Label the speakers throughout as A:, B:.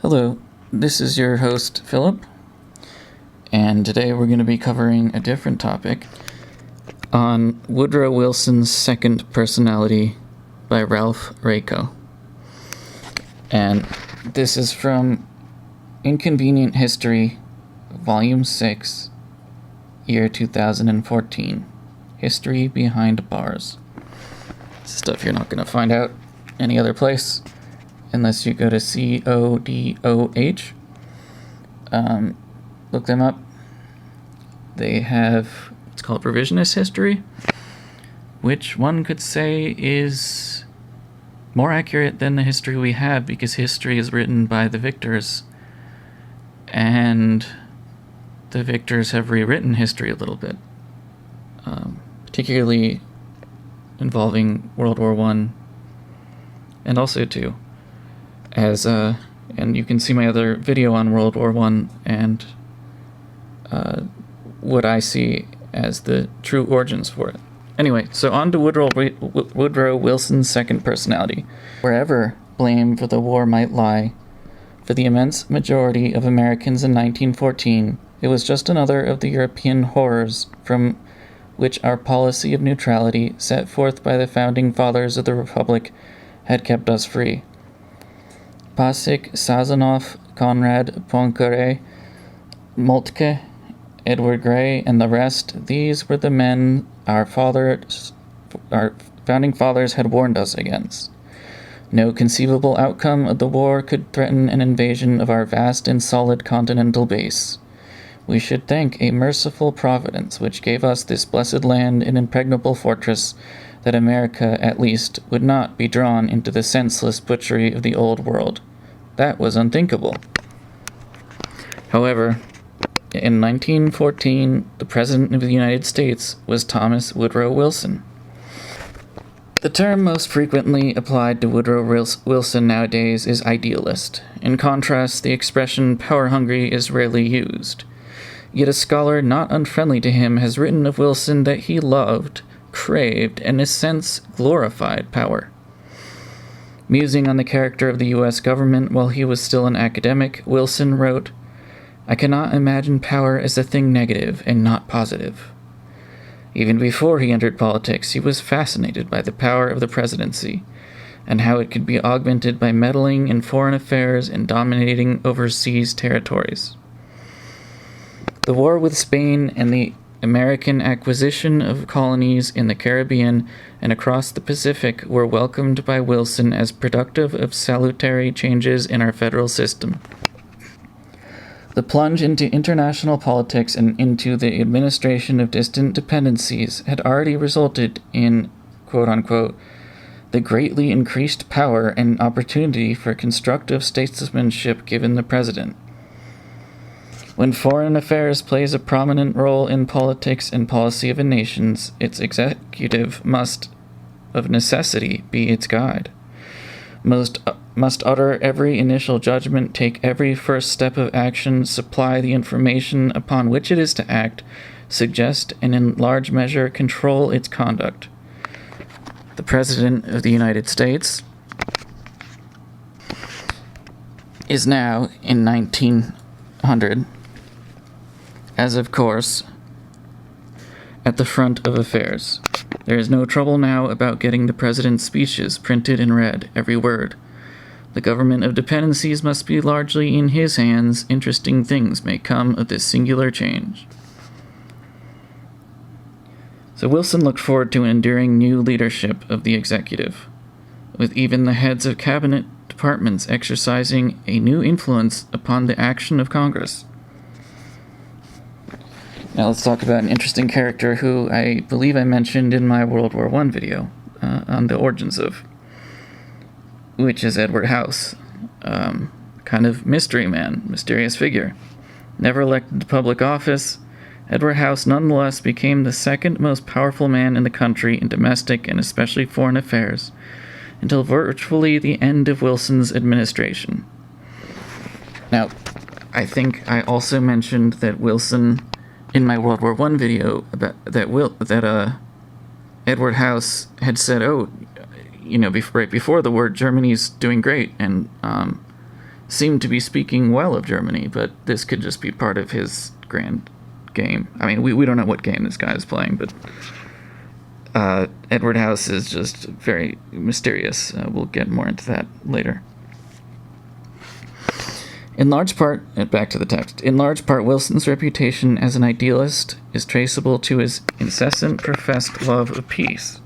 A: Hello, this is your host, Philip, and today we're going to be covering a different topic on Woodrow Wilson's Second Personality by Ralph Raico. And this is from Inconvenient History Volume VI, year 2014, History Behind Bars. Stuff you're not going to find out any other place unless you go to CODOH. Look them up. They have, it's called revisionist history, which one could say is more accurate than the history we have, because history is written by the victors, and the victors have rewritten history a little bit, particularly involving World War I and also II. And you can see my other video on World War I and what I see as the true origins for it. Anyway, so on to Woodrow Wilson's second personality. Wherever blame for the war might lie, for the immense majority of Americans in 1914, it was just another of the European horrors from which our policy of neutrality, set forth by the founding fathers of the Republic, had kept us free. Pasek, Sazonov, Conrad, Poincaré, Moltke, Edward Grey, and the rest, these were the men our founding fathers had warned us against. No conceivable outcome of the war could threaten an invasion of our vast and solid continental base. We should thank a merciful providence which gave us this blessed land and impregnable fortress, that America, at least, would not be drawn into the senseless butchery of the Old World. That was unthinkable. However, in 1914, the President of the United States was Thomas Woodrow Wilson. The term most frequently applied to Woodrow Wilson nowadays is idealist. In contrast, the expression power-hungry is rarely used. Yet a scholar not unfriendly to him has written of Wilson that he loved, craved, and in a sense glorified power. Musing on the character of the U.S. government while he was still an academic, Wilson wrote, "I cannot imagine power as a thing negative and not positive." Even before he entered politics, he was fascinated by the power of the presidency, and how it could be augmented by meddling in foreign affairs and dominating overseas territories. The war with Spain and the American acquisition of colonies in the Caribbean and across the Pacific were welcomed by Wilson as productive of salutary changes in our federal system. The plunge into international politics and into the administration of distant dependencies had already resulted in, quote-unquote, the greatly increased power and opportunity for constructive statesmanship given the president. When foreign affairs plays a prominent role in politics and policy of a nation, its executive must, of necessity, be its guide. Must utter every initial judgment, take every first step of action, supply the information upon which it is to act, suggest, and in large measure control its conduct. The President of the United States is now, in 1900, as of course, at the front of affairs. There is no trouble now about getting the president's speeches printed and read, every word. The government of dependencies must be largely in his hands. Interesting things may come of this singular change. So Wilson looked forward to an enduring new leadership of the executive, with even the heads of cabinet departments exercising a new influence upon the action of Congress. Now let's talk about an interesting character who I believe I mentioned in my World War I video on the origins of, which is Edward House. Kind of mystery man, mysterious figure. Never elected to public office, Edward House nonetheless became the second most powerful man in the country in domestic and especially foreign affairs, until virtually the end of Wilson's administration. Now, I think I also mentioned that Wilson, in my World War I video, about that Edward House had said, right before the war, Germany's doing great, and seemed to be speaking well of Germany, but this could just be part of his grand game. I mean, we don't know what game this guy is playing, but Edward House is just very mysterious. We'll get more into that later. In large part, back to the text, in large part, Wilson's reputation as an idealist is traceable to his incessant professed love of peace.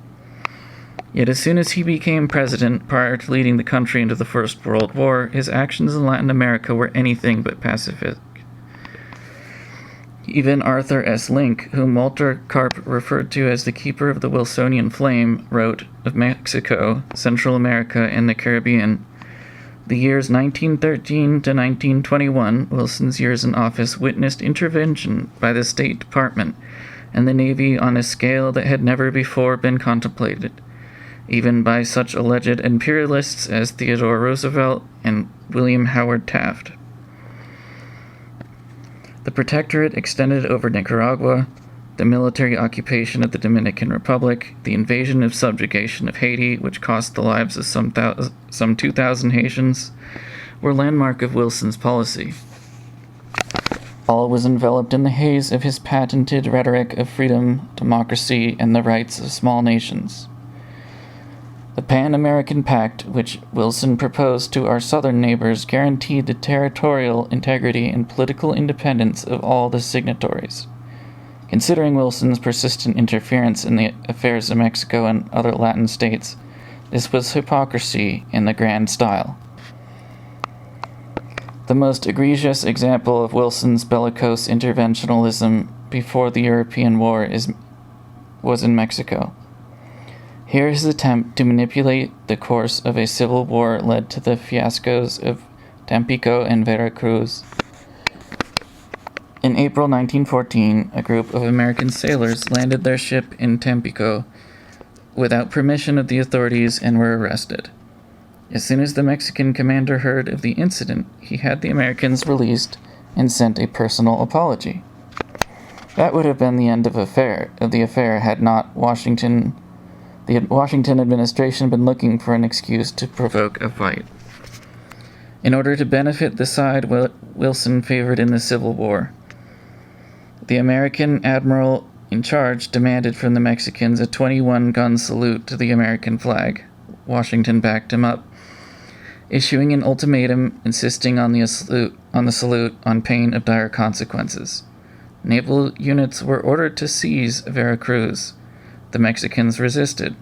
A: Yet as soon as he became president, prior to leading the country into the First World War, his actions in Latin America were anything but pacifist. Even Arthur S. Link, whom Walter Karp referred to as the keeper of the Wilsonian flame, wrote of Mexico, Central America, and the Caribbean, the years 1913 to 1921, Wilson's years in office, witnessed intervention by the State Department and the Navy on a scale that had never before been contemplated, even by such alleged imperialists as Theodore Roosevelt and William Howard Taft. The Protectorate extended over Nicaragua, the military occupation of the Dominican Republic, the invasion of subjugation of Haiti, which cost the lives of some 2,000 Haitians, were landmark of Wilson's policy. All was enveloped in the haze of his patented rhetoric of freedom, democracy, and the rights of small nations. The Pan-American Pact, which Wilson proposed to our southern neighbors, guaranteed the territorial integrity and political independence of all the signatories. Considering Wilson's persistent interference in the affairs of Mexico and other Latin states, this was hypocrisy in the grand style. The most egregious example of Wilson's bellicose interventionism before the European War was in Mexico. Here his attempt to manipulate the course of a civil war led to the fiascos of Tampico and Veracruz. In April 1914, a group of American sailors landed their ship in Tampico without permission of the authorities and were arrested. As soon as the Mexican commander heard of the incident, he had the Americans released and sent a personal apology. That would have been the end of the affair had not the Washington administration been looking for an excuse to provoke a fight. In order to benefit the side Wilson favored in the Civil War, the American admiral in charge demanded from the Mexicans a 21-gun salute to the American flag. Washington backed him up, issuing an ultimatum insisting on the salute on pain of dire consequences. Naval units were ordered to seize Veracruz. The Mexicans resisted.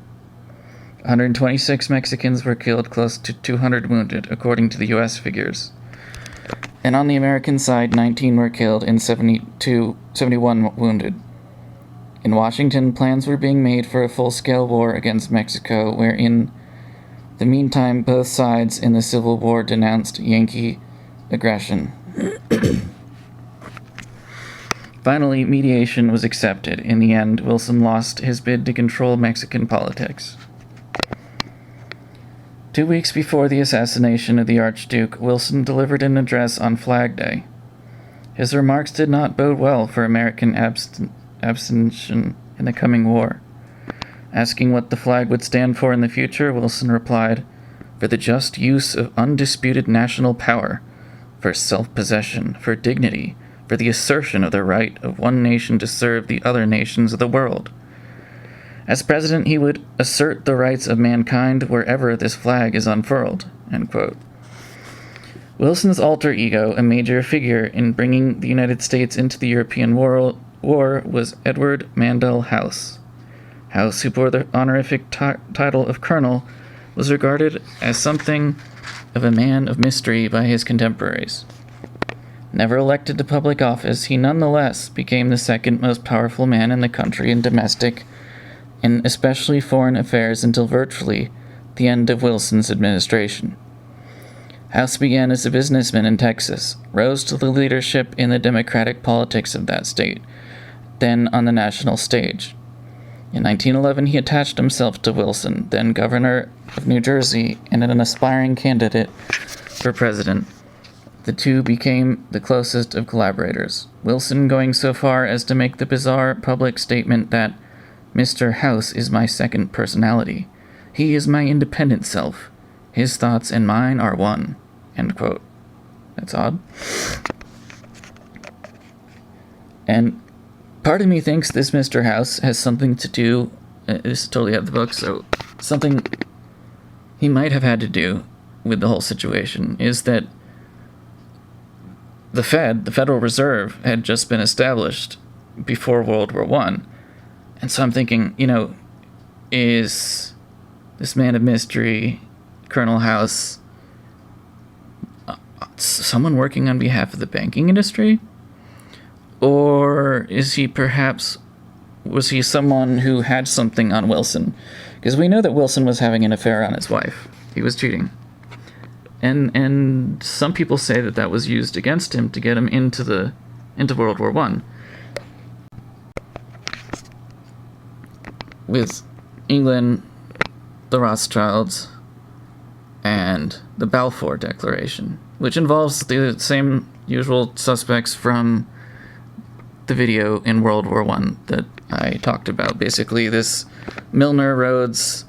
A: 126 Mexicans were killed, close to 200 wounded, according to the U.S. figures. And on the American side, 19 were killed and 71 wounded. In Washington, plans were being made for a full-scale war against Mexico, where in the meantime both sides in the Civil War denounced Yankee aggression. Finally, mediation was accepted. In the end, Wilson lost his bid to control Mexican politics. 2 weeks before the assassination of the Archduke, Wilson delivered an address on Flag Day. His remarks did not bode well for American abstention in the coming war. Asking what the flag would stand for in the future, Wilson replied, "For the just use of undisputed national power, for self-possession, for dignity, for the assertion of the right of one nation to serve the other nations of the world." As president, he would assert the rights of mankind wherever this flag is unfurled. End quote. Wilson's alter ego, a major figure in bringing the United States into the European war, was Edward Mandell House. House, who bore the honorific title of colonel, was regarded as something of a man of mystery by his contemporaries. Never elected to public office, he nonetheless became the second most powerful man in the country in domestic and especially foreign affairs until virtually the end of Wilson's administration. House began as a businessman in Texas, rose to the leadership in the democratic politics of that state, then on the national stage. In 1911, he attached himself to Wilson, then governor of New Jersey and an aspiring candidate for president. The two became the closest of collaborators, Wilson going so far as to make the bizarre public statement that "Mr. House is my second personality. He is my independent self. His thoughts and mine are one." End quote. That's odd. And part of me thinks this Mr. House has something to do, this is totally out of the book, so something he might have had to do with the whole situation is that the Federal Reserve, had just been established before World War I. And so I'm thinking, is this man of mystery, Colonel House, someone working on behalf of the banking industry? Or is he was he someone who had something on Wilson? Because we know that Wilson was having an affair on his wife. He was cheating. And some people say that was used against him to get him into World War I. With England, the Rothschilds, and the Balfour Declaration, which involves the same usual suspects from the video in World War I that I talked about. Basically, this Milner Rhodes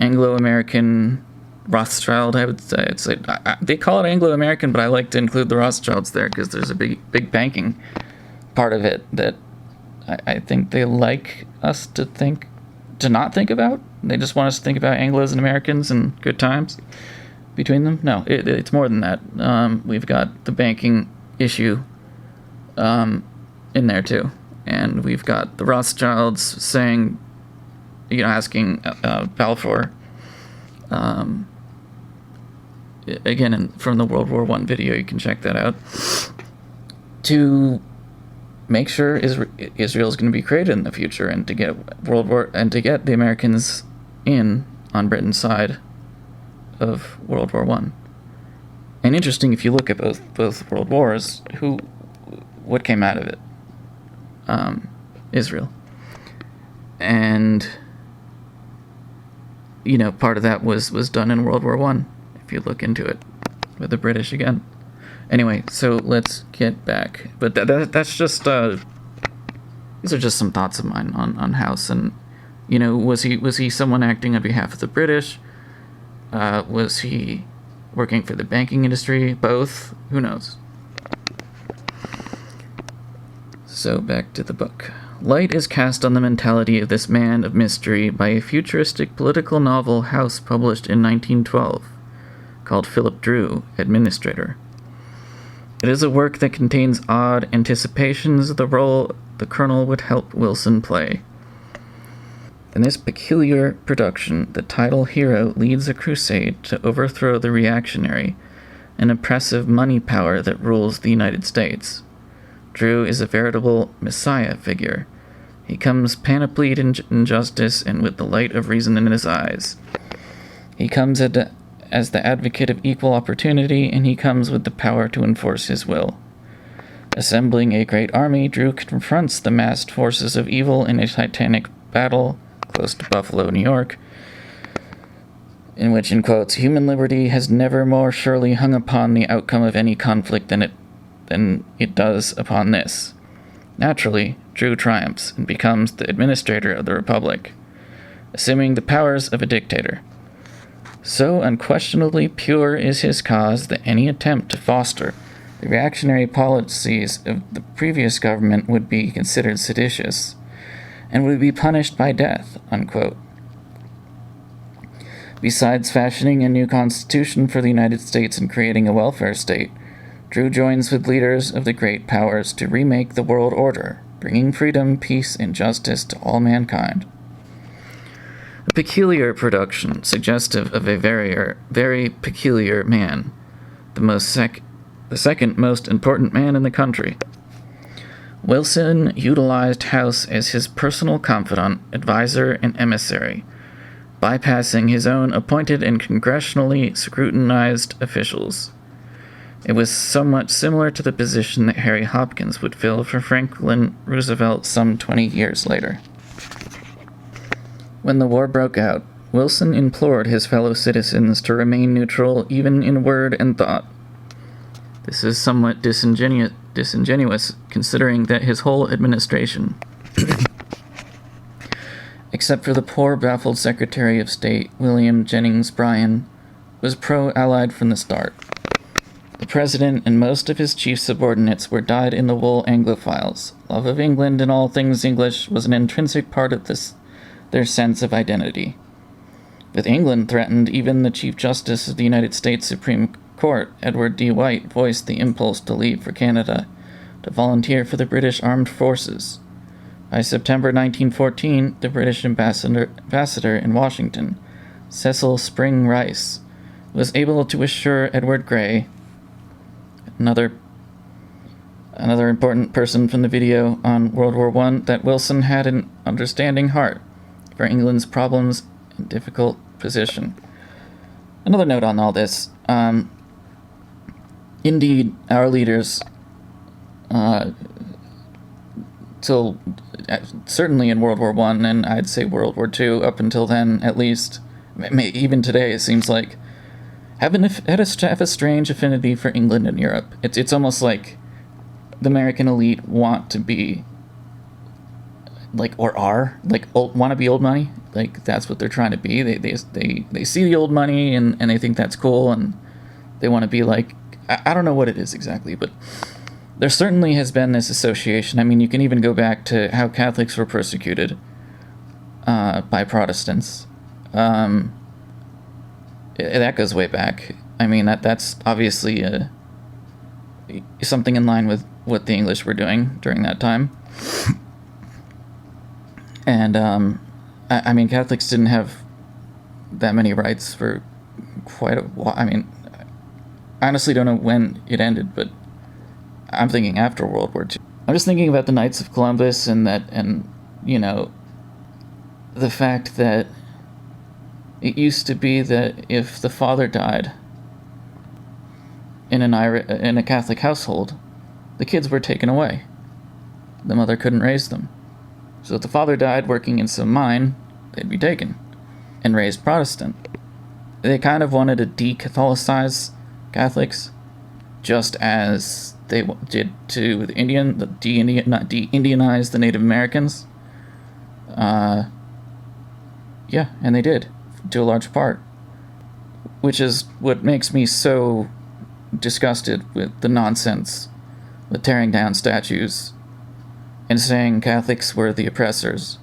A: Anglo-American Rothschild, I would say. They call it Anglo-American, but I like to include the Rothschilds there because there's a big banking part of it that I think they like us to not think about. They just want us to think about Anglos and Americans and good times between them. No, it's more than that. We've got the banking issue in there too, and we've got the Rothschilds saying, asking Balfour, again from the World War I video, you can check that out, to make sure Israel is going to be created in the future, and to get the Americans in on Britain's side of World War I. And interesting, if you look at both world wars, what came out of it? Israel. And part of that was done in World War I, if you look into it, with the British again. Anyway, so let's get back. But that's just these are just some thoughts of mine on House. And was he someone acting on behalf of the British? Was he working for the banking industry? Both? Who knows? So back to the book. Light is cast on the mentality of this man of mystery by a futuristic political novel House published in 1912, called Philip Drew, Administrator. It is a work that contains odd anticipations of the role the Colonel would help Wilson play. In this peculiar production, the title hero leads a crusade to overthrow the reactionary and oppressive money power that rules the United States. Drew is a veritable messiah figure. He comes panoplied in justice and with the light of reason in his eyes. He comes as the advocate of equal opportunity, and he comes with the power to enforce his will. Assembling a great army, Drew confronts the massed forces of evil in a titanic battle close to Buffalo, New York, in which, in quotes, human liberty has never more surely hung upon the outcome of any conflict than it does upon this. Naturally, Drew triumphs and becomes the administrator of the Republic, assuming the powers of a dictator. So unquestionably pure is his cause that any attempt to foster the reactionary policies of the previous government would be considered seditious and would be punished by death, unquote. Besides fashioning a new constitution for the United States and creating a welfare state, Drew joins with leaders of the great powers to remake the world order, bringing freedom, peace, and justice to all mankind. A peculiar production, suggestive of a very peculiar man, the second most important man in the country. Wilson utilized House as his personal confidant, advisor, and emissary, bypassing his own appointed and congressionally scrutinized officials. It was somewhat similar to the position that Harry Hopkins would fill for Franklin Roosevelt some 20 years later. When the war broke out, Wilson implored his fellow citizens to remain neutral even in word and thought. This is somewhat disingenuous considering that his whole administration, except for the poor baffled Secretary of State, William Jennings Bryan, was pro-Allied from the start. The The president and most of his chief subordinates were dyed-in-the-wool Anglophiles. Love of England and all things English was an intrinsic part of their sense of identity. With England threatened, even the Chief Justice of the United States Supreme Court, Edward D. White, voiced the impulse to leave for Canada, to volunteer for the British Armed Forces. By September 1914, the British ambassador in Washington, Cecil Spring Rice, was able to assure Edward Grey, another important person from the video on World War I, that Wilson had an understanding heart for England's problems and difficult position. Another note on all this. Indeed, our leaders, till certainly in World War I, and I'd say World War II, up until then at least, even today it seems like, have a strange affinity for England and Europe. It's almost like the American elite want to be, like, or are, like, want to be old money. Like, that's what they're trying to be. They see the old money and they think that's cool, and they want to be like, I don't know what it is exactly, but there certainly has been this association. I mean, you can even go back to how Catholics were persecuted by Protestants. That goes way back. I mean, that's obviously something in line with what the English were doing during that time. And, I mean, Catholics didn't have that many rights for quite a while. I mean, I honestly don't know when it ended, but I'm thinking after World War II. I'm just thinking about the Knights of Columbus and you know, the fact that it used to be that if the father died in a Catholic household, the kids were taken away. The mother couldn't raise them. So if the father died working in some mine, they'd be taken and raised Protestant. They kind of wanted to de-Catholicize Catholics, just as they did to the de-Indianize the Native Americans. Yeah, and they did, to a large part. Which is what makes me so disgusted with the nonsense, with tearing down statues and saying Catholics were the oppressors.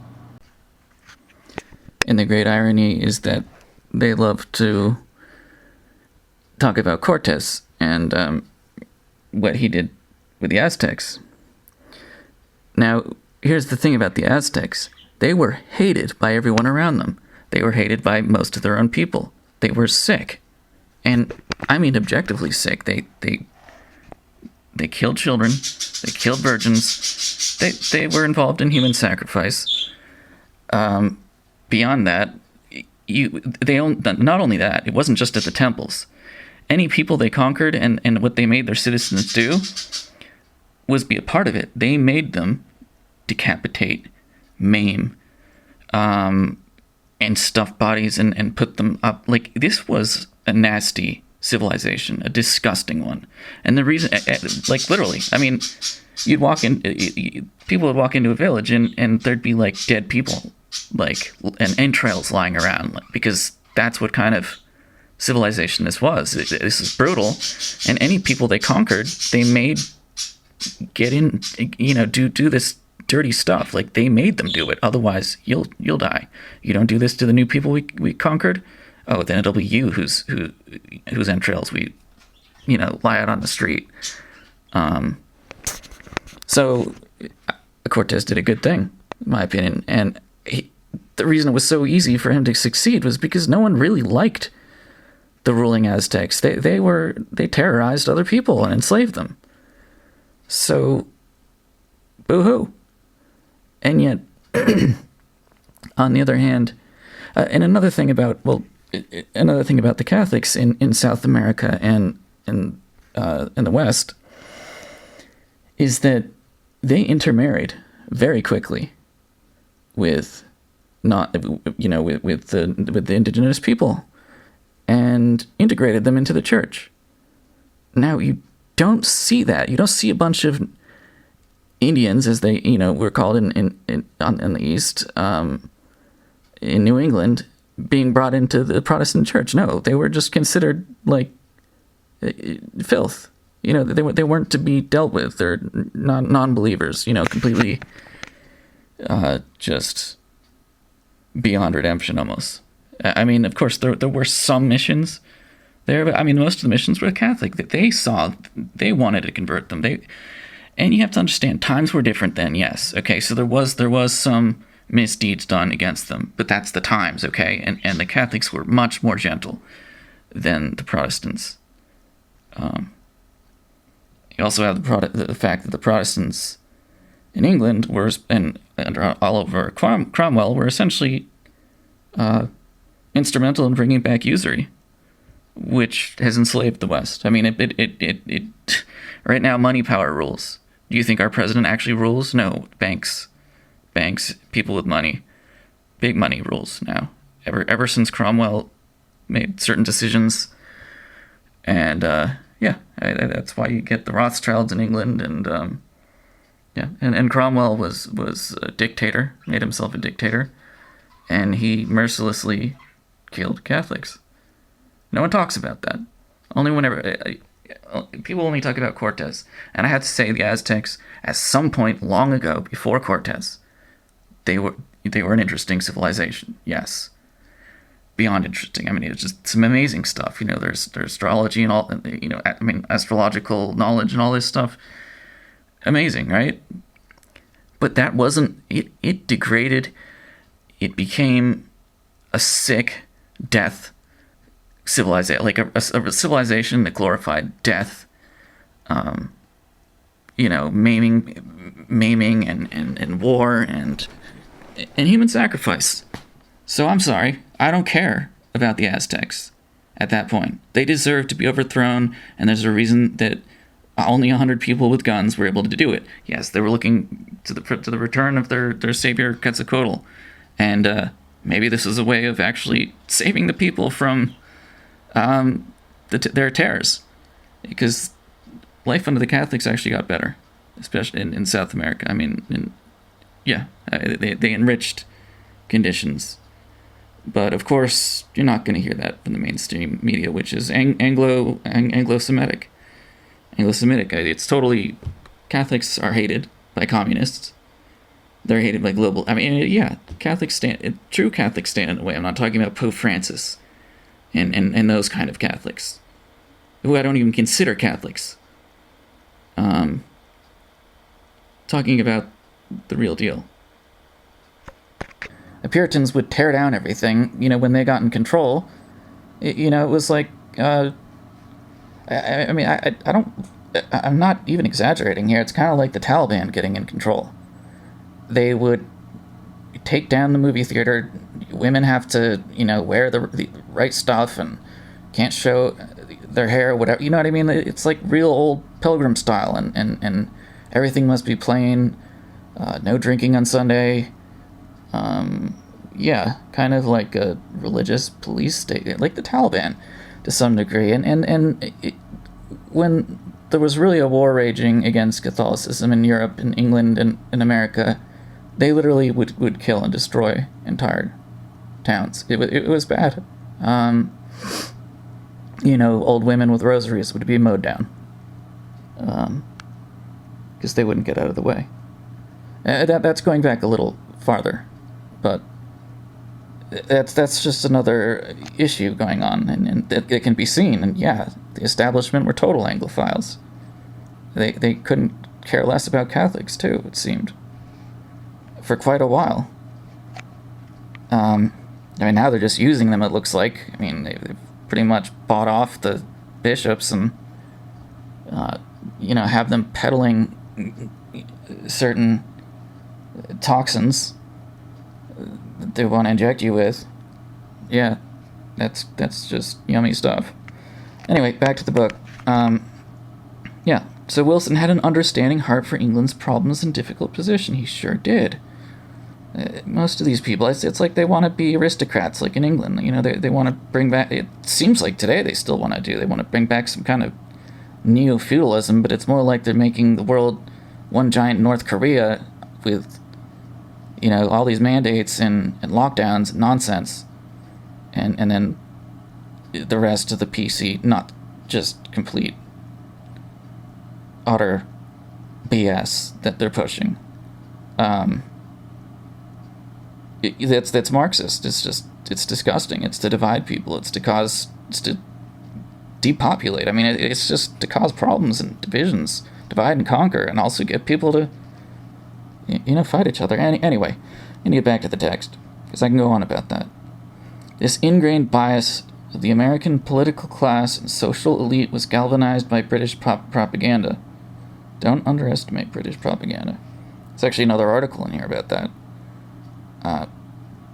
A: And the great irony is that they love to talk about Cortes and what he did with the Aztecs. Now, here's the thing about the Aztecs. They were hated by everyone around them. They were hated by most of their own people. They were sick. And I mean objectively sick. They killed children. They killed virgins. They were involved in human sacrifice. Beyond that, not only that, it wasn't just at the temples. Any people they conquered and what they made their citizens do was be a part of it. They made them decapitate, maim, and stuff bodies and put them up. Like, this was a nasty civilization, a disgusting one. And the reason, like, literally, I mean, people would walk into a village and there'd be, like, dead people, like, and entrails lying around, because that's what kind of civilization this was. This is brutal. And any people they conquered, they made get in, do this dirty stuff. Like, they made them do it. Otherwise, you'll die. You don't do this to the new people we conquered. Oh, then it'll be you whose entrails we, lie out on the street. So Cortes did a good thing, in my opinion. And the reason it was so easy for him to succeed was because no one really liked the ruling Aztecs. They terrorized other people and enslaved them. So, boo-hoo. And yet, on the other hand, and another thing about the Catholics in South America and in the West is that they intermarried very quickly with the indigenous people and integrated them into the church. Now, you don't see that. You don't see a bunch of Indians, as they were called in the East, in New England, being brought into the Protestant church. No, they were just considered like filth. they weren't to be dealt with. They're non-believers, completely just beyond redemption almost. I mean, of course, there were some missions there, but I mean, most of the missions were Catholic. They wanted to convert them. And you have to understand, times were different then, yes. Okay, so there was some misdeeds done against them, but that's the times, okay? And the Catholics were much more gentle than the Protestants. You also have the fact that the Protestants in England were, and Oliver Cromwell, were essentially instrumental in bringing back usury, which has enslaved the West. I mean, it right now, money power rules. Do you think our president actually rules? No, banks, people with money, big money rules now. Ever since Cromwell made certain decisions, and that's why you get the Rothschilds in England, and and Cromwell was a dictator, made himself a dictator, and he mercilessly killed Catholics. No one talks about that. People only talk about Cortez. And I have to say, the Aztecs, at some point long ago, before Cortez, they were an interesting civilization. Yes, beyond interesting. I mean, it's just some amazing stuff. There's astrology and all. Astrological knowledge and all this stuff. Amazing, right? But that wasn't. It degraded. It became a sick death civilization, like a civilization that glorified death, maiming and war and human sacrifice. So I'm sorry, I don't care about the Aztecs at that point. They deserve to be overthrown, and there's a reason that only 100 people with guns were able to do it. Yes, they were looking to the return of their savior Quetzalcoatl, and maybe this is a way of actually saving the people from their terrors, because life under the Catholics actually got better, especially in South America. I mean, they enriched conditions, but of course you're not going to hear that from the mainstream media, which is Anglo-Semitic. It's totally, Catholics are hated by communists. They're hated by global. I mean, true Catholics stand in the way. I'm not talking about Pope Francis and those kind of Catholics, who I don't even consider Catholics. Talking about the real deal. The Puritans would tear down everything, when they got in control. It was like, I'm not even exaggerating here. It's kind of like the Taliban getting in control. They would take down the movie theater. Women have to, wear the right stuff and can't show their hair, whatever. You know what I mean? It's like real old Pilgrim style, and everything must be plain. No drinking on Sunday. Kind of like a religious police state, like the Taliban to some degree. When there was really a war raging against Catholicism in Europe and England and in America, they literally would kill and destroy entire towns. It was bad. Old women with rosaries would be mowed down because they wouldn't get out of the way. That's going back a little farther, but that's just another issue going on, and it can be seen. And the establishment were total Anglophiles. They couldn't care less about Catholics too, it seemed, for quite a while. Now they're just using them, it looks like. They've pretty much bought off the bishops and have them peddling certain toxins that they want to inject you with. That's just yummy stuff. Anyway, back to the book. So Wilson had an understanding heart for England's problems and difficult position. He sure did. Most of these people, it's like they want to be aristocrats, like in England. They want to bring back, it seems like today they still want to do, they want to bring back some kind of neo-feudalism, but it's more like they're making the world one giant North Korea with, all these mandates and lockdowns and nonsense. And then the rest of the PC, not just complete utter BS that they're pushing. That's Marxist. It's disgusting. It's to divide people. It's to depopulate. I mean, it's just to cause problems and divisions, divide and conquer, and also get people to, fight each other. Anyway, I need to get back to the text, because I can go on about that. This ingrained bias of the American political class and social elite was galvanized by British propaganda. Don't underestimate British propaganda. There's actually another article in here about that.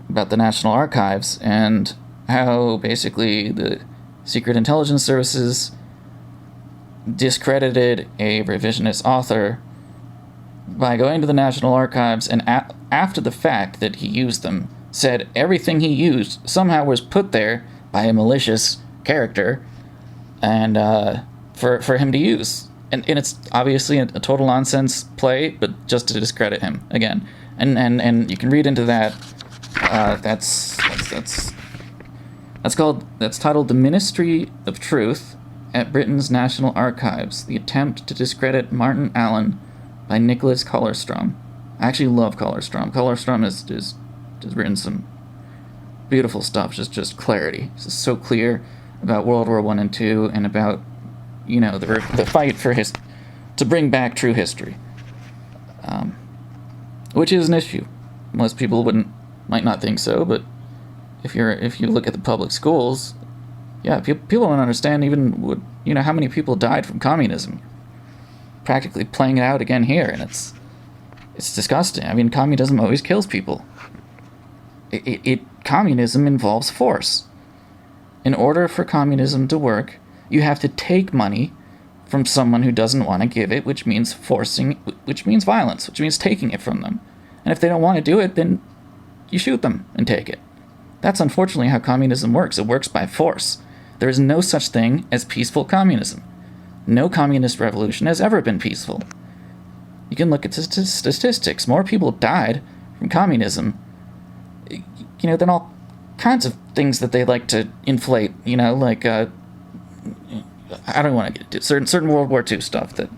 A: About the National Archives and how basically the Secret Intelligence Services discredited a revisionist author by going to the National Archives and after the fact that he used them, said everything he used somehow was put there by a malicious character and for him to use. And it's obviously a total nonsense play, but just to discredit him again. And you can read into that. That's titled "The Ministry of Truth at Britain's National Archives: The Attempt to Discredit Martin Allen" by Nicholas Collerstrom. I actually love Collerstrom. Collerstrom has written some beautiful stuff. Just clarity. It's just so clear about World War I and II, and about the fight for to bring back true history, which is an issue. Most people might not think so, but if you look at the public schools, yeah, people don't understand even how many people died from communism. Practically playing it out again here, and it's disgusting. I mean, communism always kills people. Communism involves force. In order for communism to work, you have to take money from someone who doesn't want to give it, which means which means violence, which means taking it from them. And if they don't want to do it, then you shoot them and take it. That's unfortunately how communism works. It works by force. There is no such thing as peaceful communism. No communist revolution has ever been peaceful. You can look at statistics. More people died from communism, than all kinds of things that they like to inflate, like, I don't want to get into certain World War II stuff, that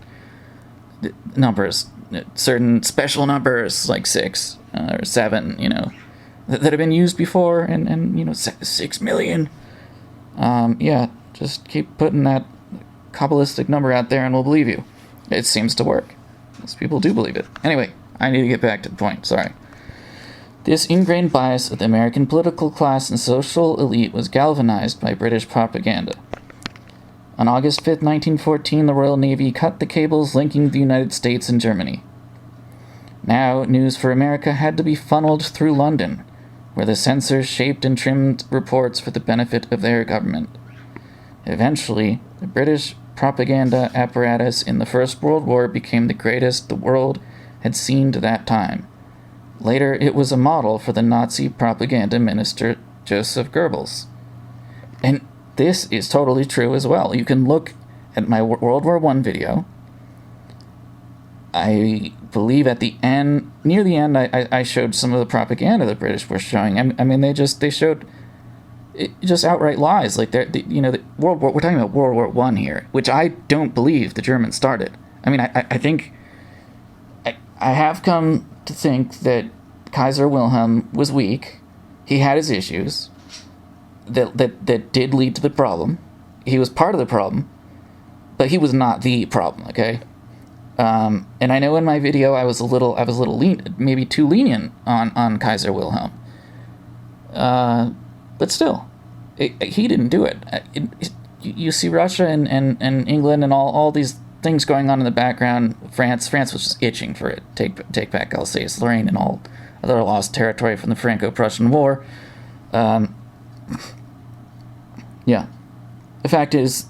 A: numbers, certain special numbers like 6 or 7, that have been used before, and 6 million. Yeah, just keep putting that Kabbalistic number out there and we'll believe you. It seems to work. Most people do believe it. Anyway, I need to get back to the point, sorry. This ingrained bias of the American political class and social elite was galvanized by British propaganda. On August 5, 1914, the Royal Navy cut the cables linking the United States and Germany. Now, news for America had to be funneled through London, where the censors shaped and trimmed reports for the benefit of their government. Eventually, the British propaganda apparatus in the First World War became the greatest the world had seen to that time. Later, it was a model for the Nazi propaganda minister Joseph Goebbels. And this is totally true as well. You can look at my World War I video. I believe at the end, near the end, I showed some of the propaganda the British were showing. I mean, they showed just outright lies. Like the World War. We're talking about World War I here, which I don't believe the Germans started. I mean, I think I have come to think that Kaiser Wilhelm was weak. He had his issues that did lead to the problem. He was part of the problem, but he was not the problem. Okay. And I know in my video I was a little maybe too lenient on Kaiser Wilhelm. But still, he didn't do it. You see Russia and England and all these things going on in the background. France was just itching for it. Take back Alsace-Lorraine and all other lost territory from the Franco-Prussian War. Yeah. The fact is,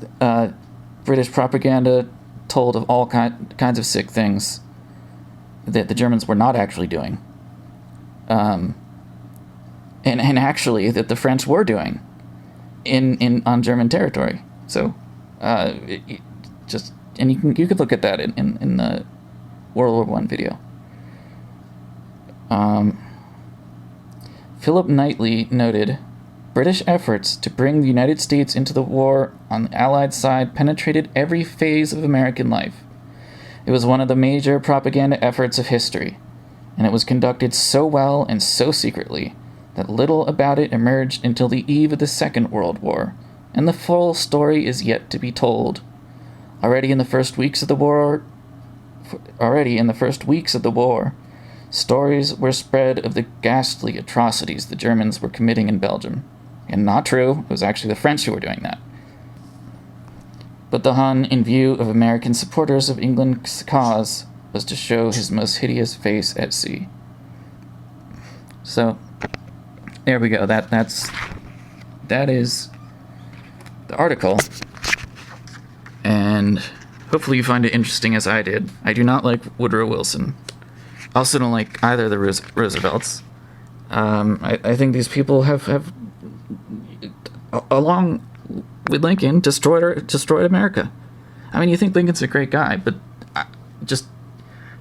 A: British propaganda told of all kinds of sick things that the Germans were not actually doing. And actually that the French were doing on German territory. So you could look at that in the World War I video. Philip Knightley noted, British efforts to bring the United States into the war on the Allied side penetrated every phase of American life. It was one of the major propaganda efforts of history, and it was conducted so well and so secretly that little about it emerged until the eve of the Second World War, and the full story is yet to be told. Already in the first weeks of the war, stories were spread of the ghastly atrocities the Germans were committing in Belgium. And not true, it was actually the French who were doing that. But the Hun, in view of American supporters of England's cause, was to show his most hideous face at sea. So, there we go. That is the article. And hopefully you find it interesting as I did. I do not like Woodrow Wilson. I also don't like either of the Roosevelts. I think these people have along with Lincoln, destroyed America. I mean, you think Lincoln's a great guy, but just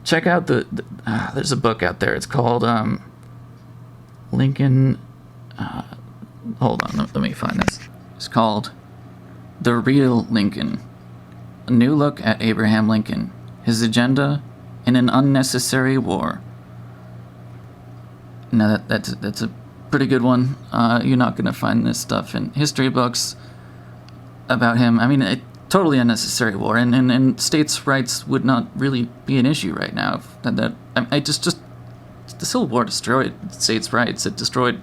A: check out there's a book out there. It's called Lincoln. Hold on, let me find this. It's called The Real Lincoln: A New Look at Abraham Lincoln, His Agenda in an Unnecessary War. Now that's a pretty good one. You're not going to find this stuff in history books about him. I mean, a totally unnecessary war, and states' rights would not really be an issue right now. The Civil War destroyed states' rights. It destroyed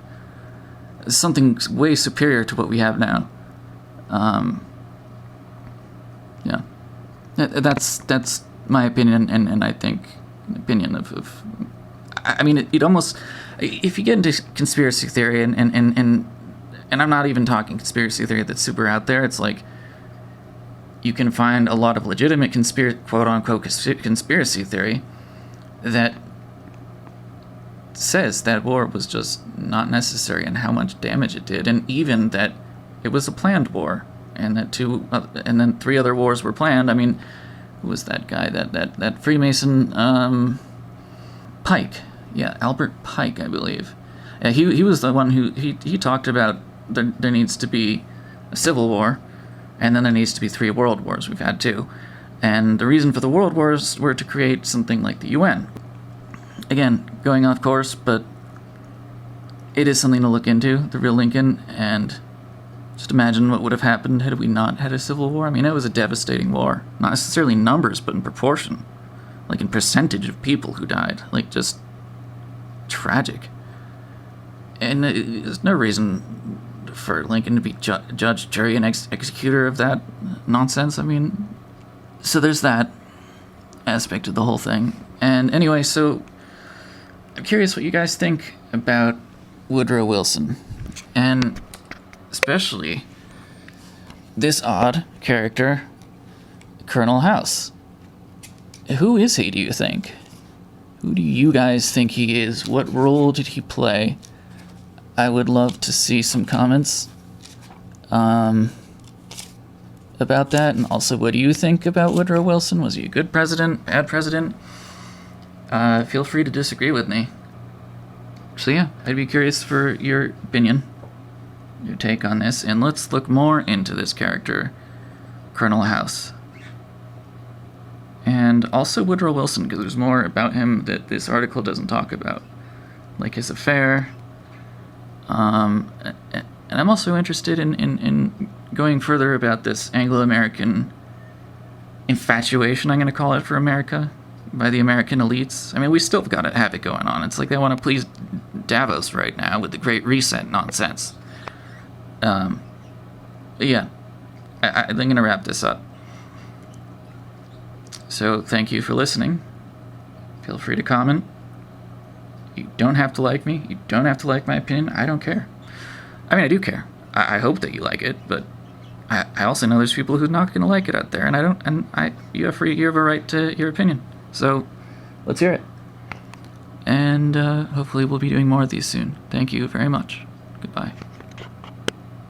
A: something way superior to what we have now. Yeah, that's my opinion, and I think an opinion of I mean, it almost, if you get into conspiracy theory, and I'm not even talking conspiracy theory that's super out there, it's like you can find a lot of legitimate quote-unquote conspiracy theory that says that war was just not necessary and how much damage it did, and even that it was a planned war, and that and then 3 other wars were planned. I mean, who was that guy? That Freemason, Pike. Yeah, Albert Pike, I believe. He was the one who he talked about there needs to be a civil war, and then there needs to be 3 world wars. We've had 2. And the reason for the world wars were to create something like the UN. Again, going off course, but it is something to look into, the real Lincoln, and just imagine what would have happened had we not had a civil war. I mean, it was a devastating war. Not necessarily in numbers, but in proportion. Like in percentage of people who died. Like, just tragic. And there's no reason for Lincoln to be judge, jury, and executor of that nonsense. I mean, so there's that aspect of the whole thing. And anyway, so I'm curious what you guys think about Woodrow Wilson, and especially this odd character, Colonel House. Who is he, do you think? Who do you guys think he is? What role did he play? I would love to see some comments about that. And also, what do you think about Woodrow Wilson? Was he a good president, bad president? Feel free to disagree with me. So yeah, I'd be curious for your opinion, your take on this. And let's look more into this character, Colonel House. And also Woodrow Wilson, because there's more about him that this article doesn't talk about. Like his affair. And I'm also interested in going further about this Anglo-American infatuation, I'm going to call it, for America by the American elites. I mean, we still got to have it going on. It's like they want to please Davos right now with the Great Reset nonsense. But yeah, I'm going to wrap this up. So thank you for listening. Feel free to comment. You don't have to like me. You don't have to like my opinion. I don't care. I mean, I do care. I hope that you like it, but I also know there's people who are not going to like it out there, and I don't. And you have a right to your opinion. So let's hear it. And hopefully we'll be doing more of these soon. Thank you very much. Goodbye.